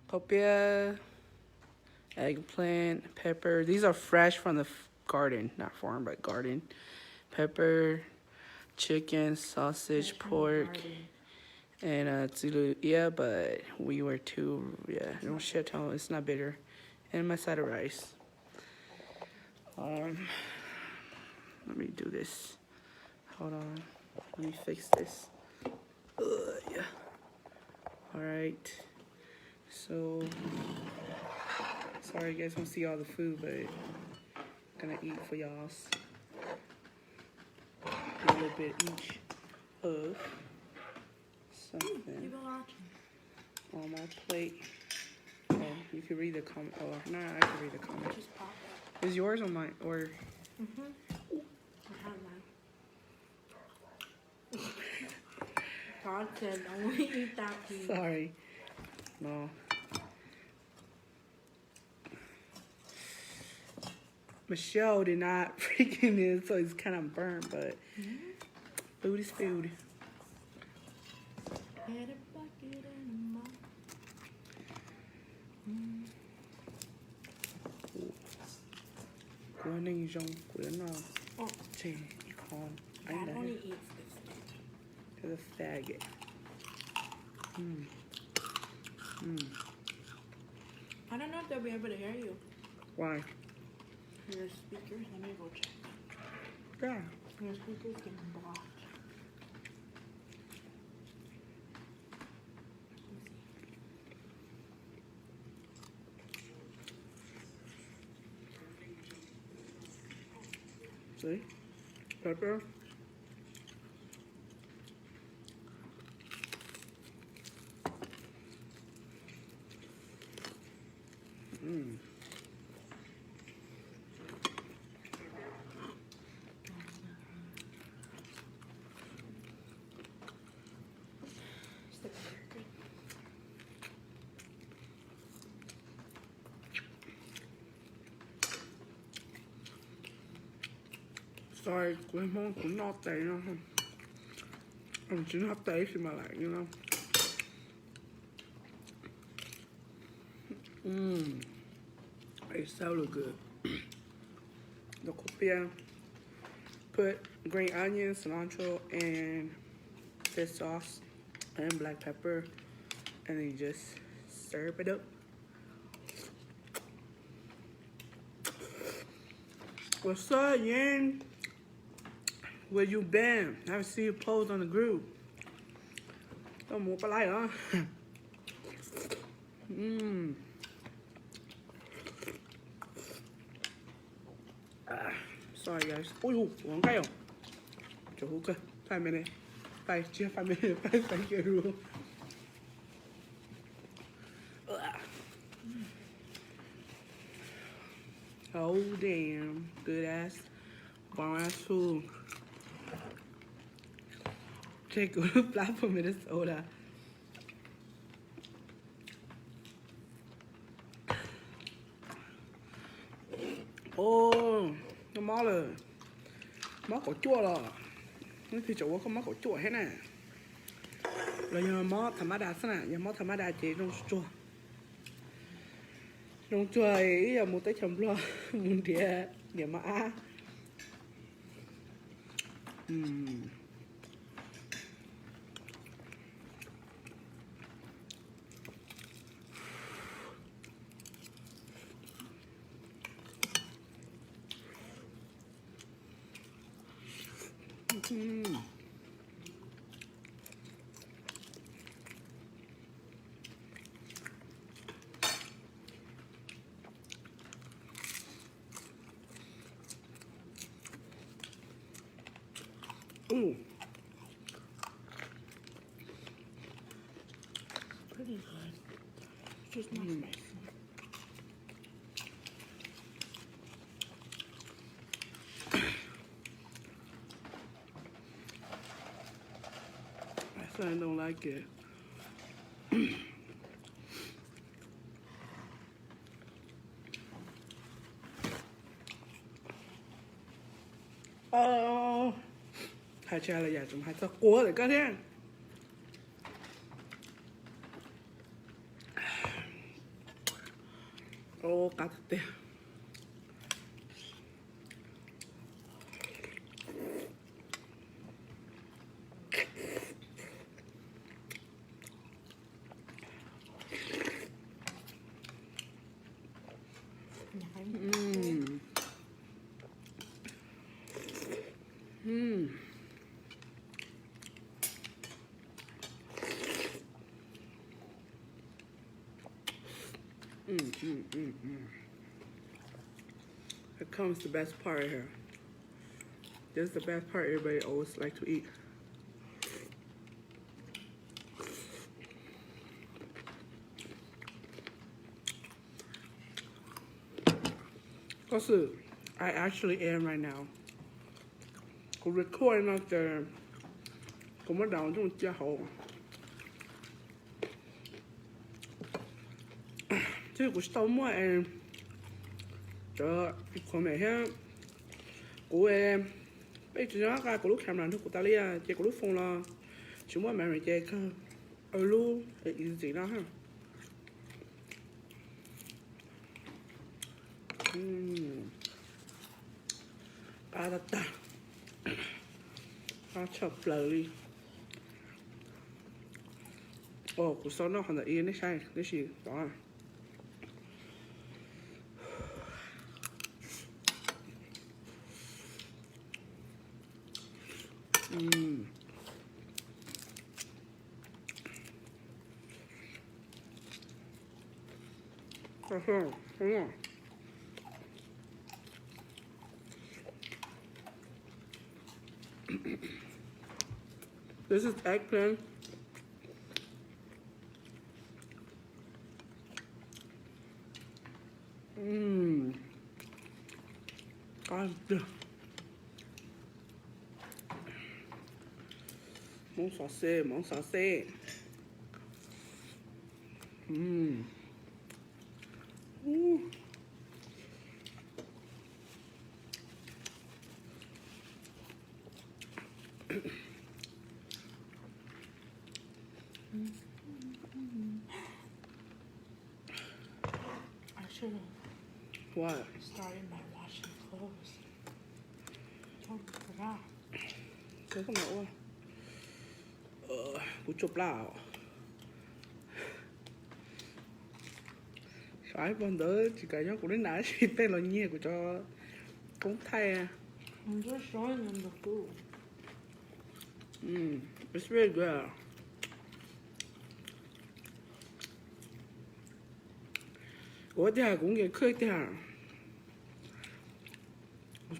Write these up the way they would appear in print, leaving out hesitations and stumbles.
Copia, eggplant, pepper. These are fresh from the garden, not farm, but garden. Pepper, chicken, sausage, pork, and Zulu. Yeah, but we were too. Yeah, no shit. It's not bitter. And my side of rice. Let me do this. Hold on. Let me fix this. Yeah. All right. So, sorry you guys won't see all the food, but I'm gonna eat for y'all. A little bit each of something on my plate. Oh, you can read the comment. Oh, no, I can read the comment. Just pop Is yours or mine? Or I have mine. God said, I want to eat that piece. sorry. No. Michelle did not freaking it, so it's kind of burnt, but food is food. Had a bucket and a mop. Của anh rong của nó Oh, chè con Dad anh only đấy eats this. to the faggot. I don't know if they'll be able to hear you. Why? Your speakers, let me go check. Yeah. Your speakers getting blocked. See? Pepper. Stick it. Sorry, của Hmong cũng not tệ đâu không? Ông chỉ not tệ khi mà lại, you know? It sounded good. The copia. Put green onion, cilantro, and fish sauce and black pepper, and then you just serve it up. What's up, Yan? Where you been? I haven't seen you post on the group. Don't move like, huh? Sorry guys. Ôi dồi, uống cay không? Trời hú cơ. 5 minutes. Tay, chia 5 minutes. Thank you. Oh damn. Good ass. Bomb ass food. Take a flap from Minnesota. Oh, nó mó rồi. Mó cỏ chua rồi. Nó thì chỗ có mó cỏ chua hết nè. Rồi giờ mó thầm đá nè, giờ mó thầm đá chế trong chua. Trong chua ấy giờ một tay chấm lo, một đĩa mà á. Ooh. Pretty good. Just not spicy. My son don't like it. Hai cha là giả chúng hai sao cố để cắt thế. Oh, got it there. Here comes the best part right here. This is the best part everybody always like to eat. Also, I actually am right now. I'm recording out there. Cũng bắt đầu trong chia hậu. Chứ cũng tao mua em. Trời, con mẹ ha. Của em. Bây giờ cái của lúc làm làm của ta lia, chơi của lúc phong lo. Chúng mua mẹ chơi cơ. Ở luôn, thì gì đó ha. Ta. Ta chọc lời đi. Ồ, của sau nó còn là yên đấy sai, đấy gì đó à. Đúng rồi. This is eggplant. God. Món sauce. I should have What? started by washing clothes. Oh, forgot. Cái không nấu à? Của chụp lão. Phải con đỡ chỉ cả nhau của đến nãy chỉ tên là nhiều của cho cũng thay à. I'm just showing them the food. It's very good. Ủa thì cũng nghe khơi thì hả?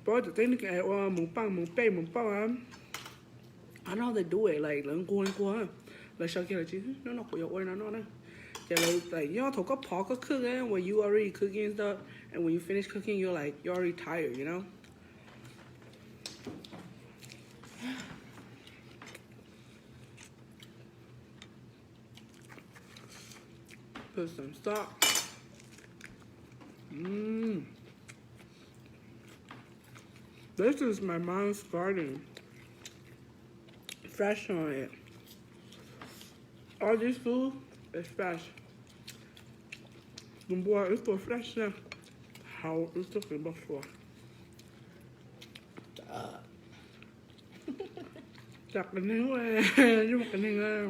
Sport the thing cái mukbang bao á. I know how they do it like lần qua là sao kia là chứ nó của yêu nó đó. Like you know, thổ có phó có cook ấy, when you already cooking and stuff, and when you finish cooking, you're already tired, you know. Put some salt. This is my mom's garden. Fresh on it. All this food is fresh. The boy is so fresh now. How is looking before? Chặt cái này thôi, nhưng mà cái này là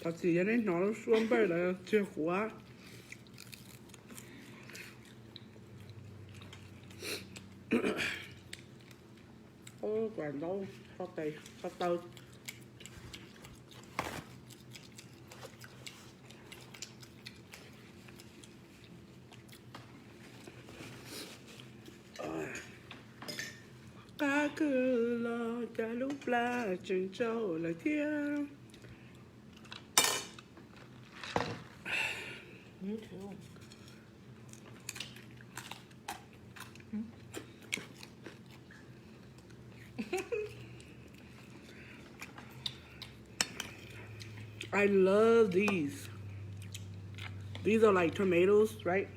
thật sự cho nên nó xuống bây là chưa quá. Ô, quản đâu, sao tao. Cá cứ lo cho lúc la chừng trâu là thiên. Me too. I love these. These are like tomatoes, right?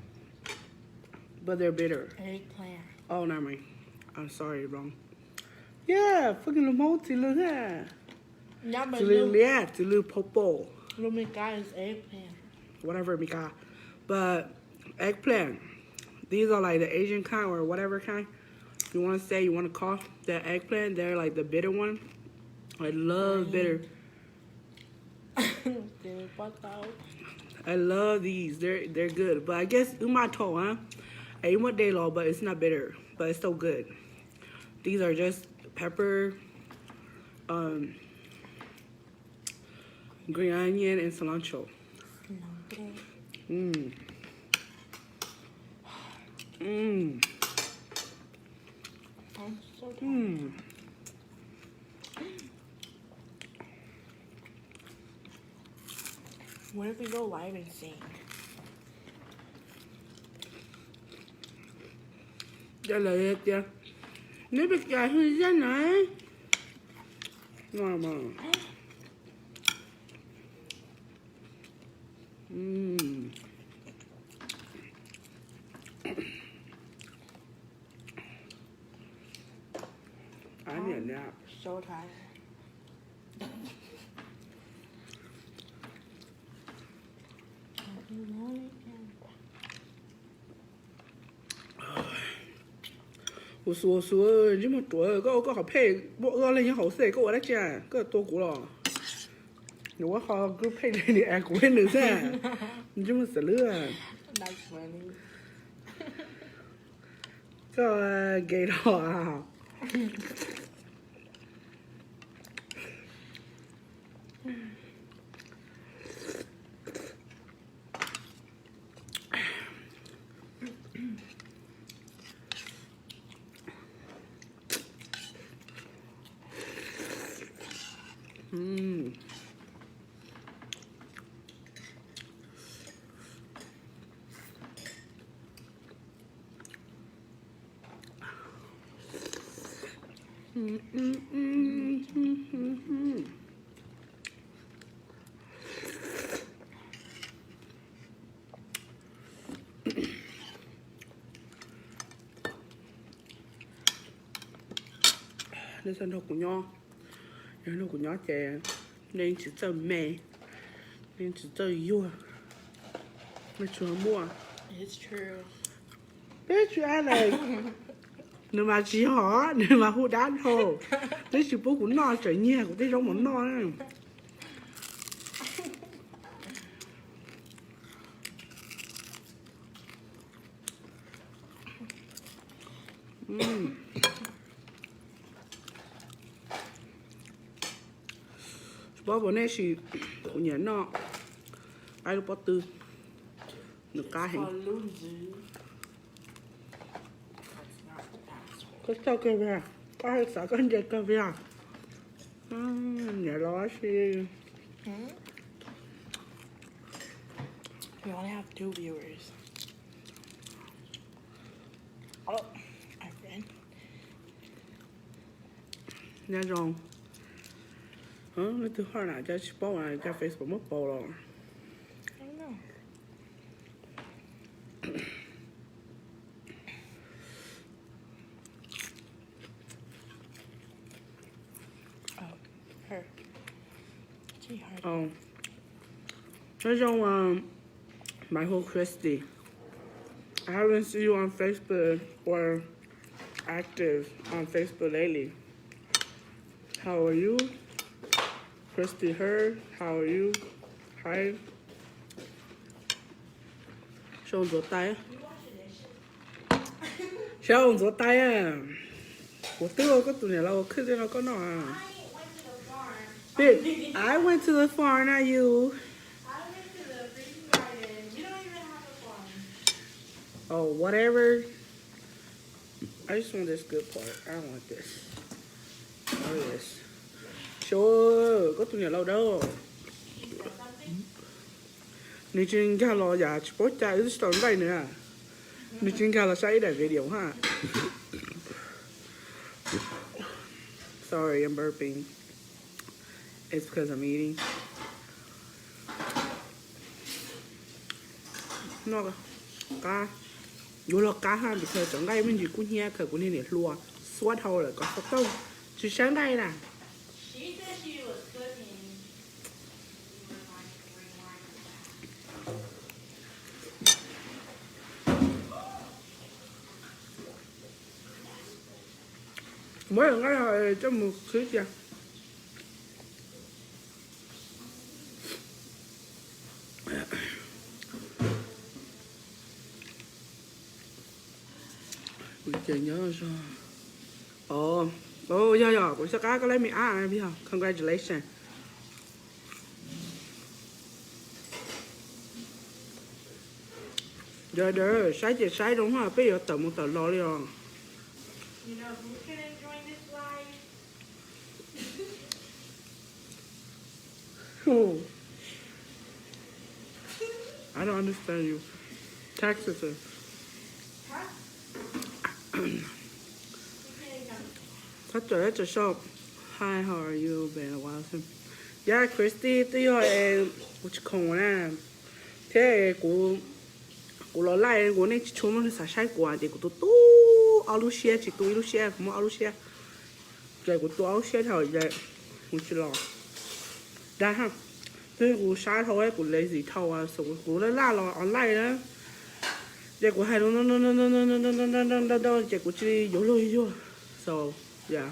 But they're bitter. Eggplant. Oh, never mind. I'm sorry, wrong. Yeah, fucking lemon look at. Yeah, but Little popo. Lumika is eggplant. Whatever, Mika. But eggplant. These are like the Asian kind or whatever kind you want to say, you want to call that eggplant. They're like the bitter one. I love bitter. I love these. They're good. But I guess umato, huh? I want day law, but it's not bitter. But it's so good. These are just pepper, green onion, and cilantro. Mmm. Mmm. I'm so tired. Mmm. What if we go live and sing? Đây là hết chưa? Nếu biết dài hơn ra này. Ngon mà. I need a nap. So tired.我说，你们做个好配，我那些好食，个我来讲，个多过了。我好个配的你爱过的噻，你这么死了。That's funny. 个给了啊。Nên sân đâu của nhau, nên đâu của nhau chè, nên chỉ cho mẹ, nên chỉ cho yêu, mẹ chưa mua. It's true. Biết chưa ai này, nếu mà chỉ họ, nếu mà hú đá thôi, lấy chỉ bố của nó trở nhẹ của cái giống món nó này. Bố bố này chỉ của nhà nó, ai lúc bố tư, được cá hình. Cái sao kêu về, có hay sợ con dây kêu về. Nhà đó xì. We only have 2 viewers. Oh, our friend. Nhà rồi. Nó từ hồi nào cho bố này cho Facebook mất bố rồi. I don't know. Oh, her. She hard. Oh. Nói chung Michael Christie. I haven't seen you on Facebook or active on Facebook lately. How are you? Christy Her, how are you? Hi. Show ông giơ tay á. Show ông giơ tay á. Ủa tư có tụi này lâu cứ thế nó có nó à. Bitch, I went to the farm, not you. I went to the freaking garden. You don't even have a farm. Oh, whatever. I just want this good part. I don't want this. Oh, yes. Sure, có tụi nhà lâu đâu. Nhi chuyên gia lo giả chỉ bố cha ứ stone vậy nữa à. Nhi chuyên gia là say để video ha. Sorry, I'm burping. It's because I'm eating. Nó cá. Dù là cá ha, vì thời chẳng gây mình gì cũng nhẹ khởi của nên để lùa. Suốt hầu là có tóc tông. Chứ sáng đây nè. She said she was cooking. mỗi lần cái là cho một thứ gì chị nhớ sao yeah của sao cái lấy mình ăn biết không congratulations giờ đỡ sai đúng không bây giờ tầm một tờ lo đi rồi You know who can enjoy this life? oh I don't understand you Texas Huh? You can't come. that's a shop hi how are you been a while since yeah Christy tôi hỏi của chị không nè thế của nó lại của này chúng nó sẽ sai quả thì của tôi tu alusia chỉ tôi alusia không alusia cái của tôi alusia thôi vậy không chỉ lo đã ha thế của sai thôi của lấy gì thâu à số của nó la lo online đó cái của hai nó cái của chị yếu lôi vô so yeah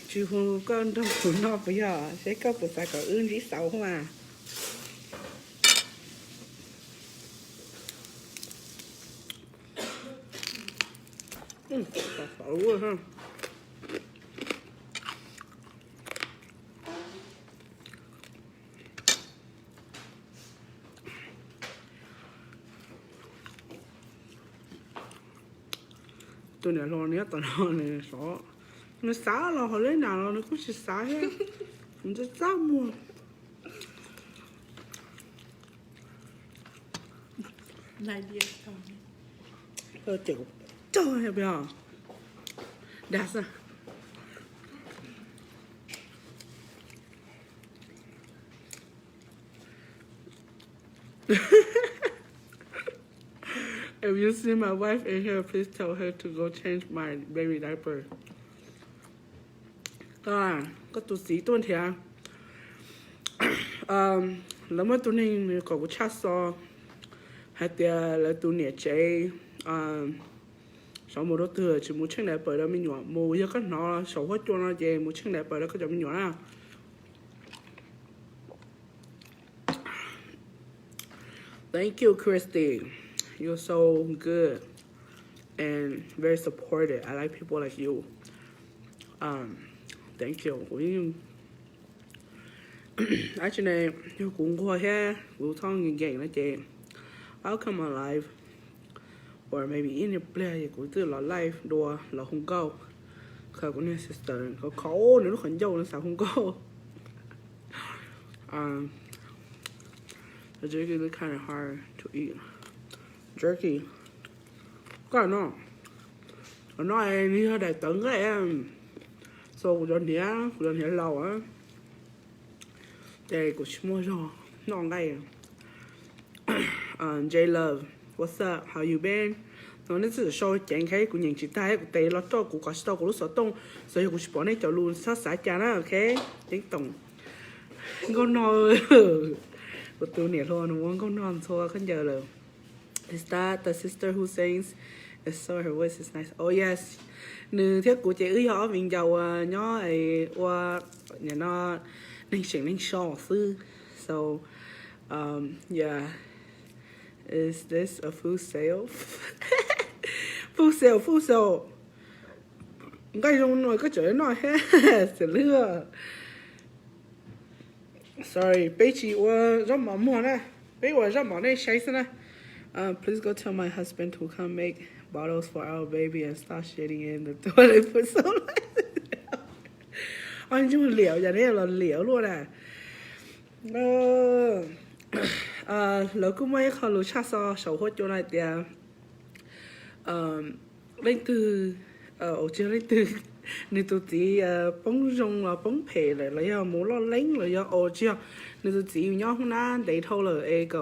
chứ không con trong của nó bây giờ sẽ có một vài cái ương dĩ xấu không à xấu quá ha tôi này lo nét tao lo này sợ nó xá là họ lấy nào nó cũng chỉ xá hết mình sẽ xá mua Này đi thôi. chịu trời bây giờ đạt ra If you see my wife in here, please tell her to go change my baby diaper. Có tụi sĩ tuần thì lỡ mà tụi này có cái chat so hay là tụi này chơi sau một đôi thừa chỉ muốn change diaper đó mình nhỏ mua cho các nó sầu hết cho nó về muốn change diaper đó có cho mình nhỏ nào. Thank you, Christy. You're so good and very supportive. I like people like you. Thank you. Actually, you cũng qua here. We'll talk again là chị. I'll come on live, or maybe in your play cũng từ là live đùa là không câu. Khởi của nè sister có khó nữa nó khẩn dâu nó sao không câu. The jerky look kind of hard to eat. Jerky. Có nó. Nó này như đại tấn cái em. So của dân thì lâu á. Đây của chúng mua rồi. Nó ngay. J Love, what's up? How you been? Nó nên sự show chén cái của những chị ta của tê lo cho của có store của lúc sở tung. Rồi của chúng bỏ này cho luôn sát xã cha nó ok. Tiếng tổng. Con nói. Của tôi nè thôi nó muốn con non thôi không giờ là is that the sister who sings I saw her voice is nice oh yes nữ thiết của chị ơi họ mình giàu nhỏ ấy qua nhà nó nên chuyện nên show sư so yeah is this a food sale food sale cái trong nồi cái chỗ nói hết sẽ lừa sorry, bây chị我rất忙忙呢，bây我rất忙呢，谁是呢？Please go tell my husband to come make bottles for our baby and start shitting in the toilet for so long. Anh chung liệu giờ đây là liệu luôn à. Lỡ cũng mấy khó lúa cha so sầu hốt chỗ này thì lên từ ở trên lên từ nên tôi chỉ bông rong là bông phê lại là do mua lo lấy là do ô chưa nên tôi chỉ nhỏ hôm nay để thâu là cái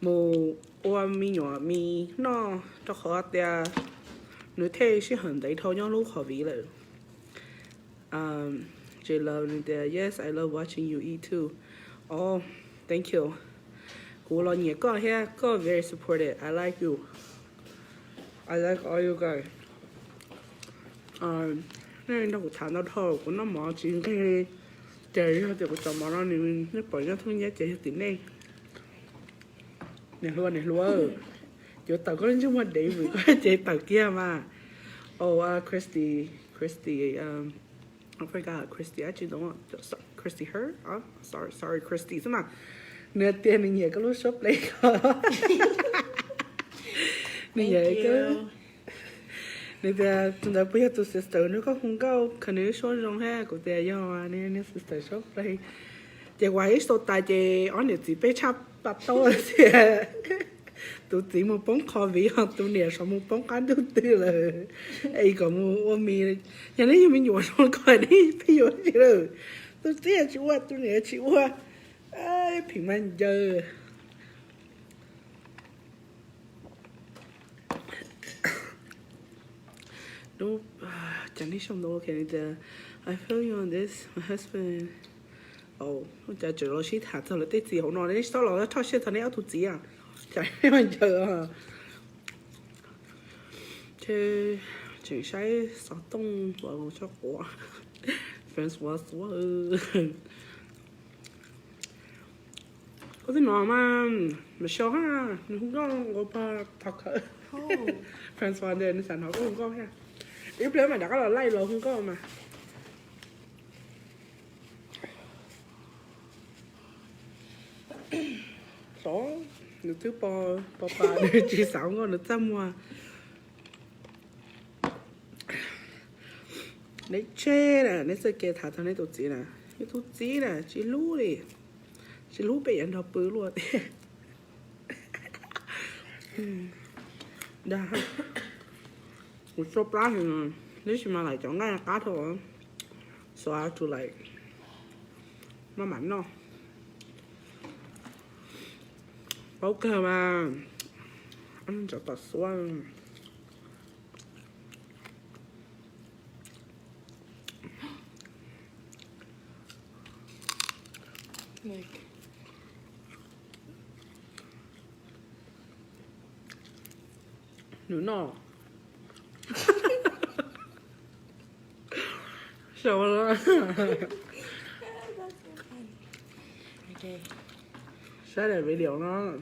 mua ô mi nhỏ mi nó cho khó tiệt nếu thế sẽ很để thâu nhỏ lúc khó vị rồi J love and yes I love watching you eat too oh thank you cô lo nhẹ có he có very supportive I like you I like all you guys. Nên đâu có thả nó thôi, cũng nó mỏ chuyện cái trời nó thì cũng chọn mỏ nó nên nó bỏ nó thôi nhé chạy tí này này luôn chỗ tàu có chúng mà để vì có chạy tàu kia mà. Oh, Christy, I forgot Christy. Actually, don't want Christy her. Sorry, Christy. Sao mà nửa tiền này nhiều cái lúc shop lấy có. Này cái này là chúng ta bây giờ tụi sister nó có không có khả năng số rong ha của tiền do nên sister shop lấy. Chỉ quay số tài chỉ ở nơi chỉ bị chấp bắt đầu thì tụi chỉ một bóng kho vị hoặc tụi nè xong một bóng cá tụi tư là ấy có một mì nhà này mình dùng xong coi đi bây giờ chỉ rồi tụi chỉ chịu qua tụi nè chịu qua ai平慢giờ đúng chẳng đi xong đâu cái này I feel you on this my husband giờ chỉ lo xí thả thôi là tết gì không nói đấy sau đó thoát xe thằng ấy áo tụt gì à chẳng biết mình chờ à thế chỉ sai sáu tông vào cho quả friends was có thể nói mà sao ha không có ba thật hả friends was đây nó sản họ cũng không có ha yếu nếu mà đã có là lay rồi không có mà đó được thứ po ba được chỉ sáu ngon được trăm hoa đấy chê nè đấy sẽ kể thả thằng này tụt gì nè cái tụt gì nè chỉ lú bị ăn đập bự luôn đã một số cá thì nếu mà lại chọn cái cá thôi so I have to like nó mặn đâu ok mà ăn cho tao xoan Like nữa nọ sao đó that's so funny. Okay. sao để video nó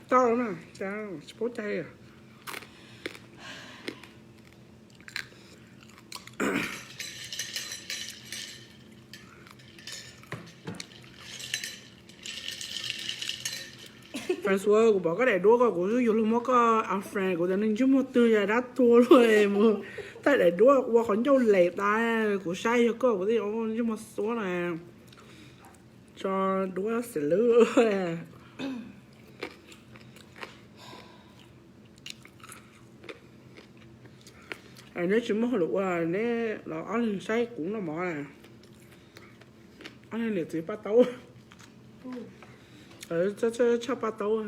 to lắm nè sao sport chay à François của bỏ cái này đũa của sử dụng một cái anh friend của nên chúng một tư giờ đã thua luôn em tại để đũa qua khỏi châu lệ ta của sai cho cô của thì ông chúng một số này cho đũa sẽ lứa nếu chỉ muốn được là nếu là anh sai cũng là mỏ này anh này chỉ bắt tấu cho bắt tấu à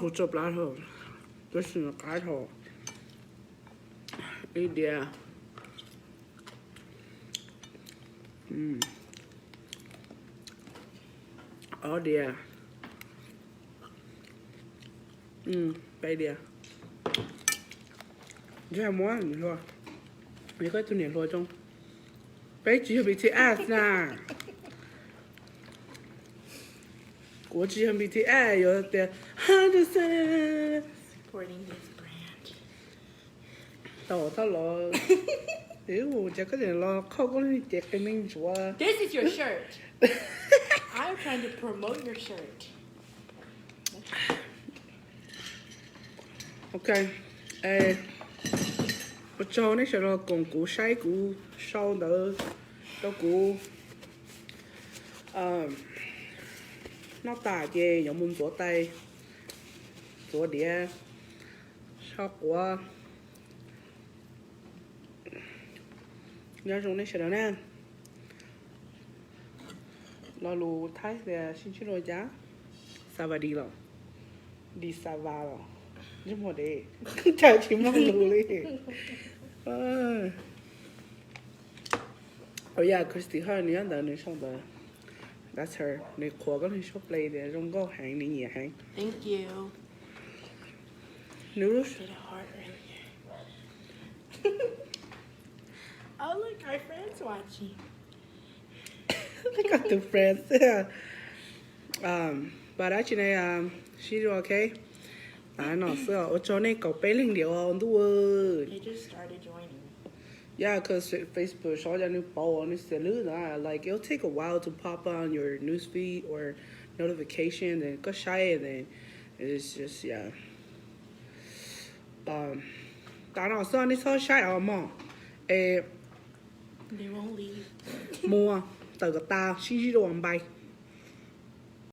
hỗ trợ lá thôi tôi xin là cái thôi idea dear bây giờ ra món rồi mấy cái tôi niệm rồi trong bây giờ bị BTS nè của chị em BTS rồi thì Supporting his brand. tao tao lo nếu chắc cái gì lo không có gì chết cái mình chúa This is your shirt. I'm trying to promote your shirt. ok một chỗ này sẽ là cùng củ sai củ sau đó đâu củ nó tả về giống muốn chỗ tay chỗ đĩa sau của nhớ trong này sẽ đó nè lo lù thái về xin chú rồi giá sao và đi rồi Đi xa va rồi. Nhưng mà để chào chị mong lù đi. Oh yeah, Christy her ni ăn đợt xong đợt. That's her. Nè khóa cái shop play để trong có hàng đi nhỉ hàng. Thank you. Noodles. Did a heart earlier. Oh look, our friends watching. They got the friends. Yeah. But actually, she's okay. I know. So, ở chỗ này có bé linh điệu on the word. They just started joining. Yeah, because Facebook saw that new poll and it's like it'll take a while to pop on your newsfeed or notification, and go shy, and then it's just yeah. Tao nào sao đi sao shy ở mỏ, They won't leave. mua từ cái ta xí xí đồ ăn bay.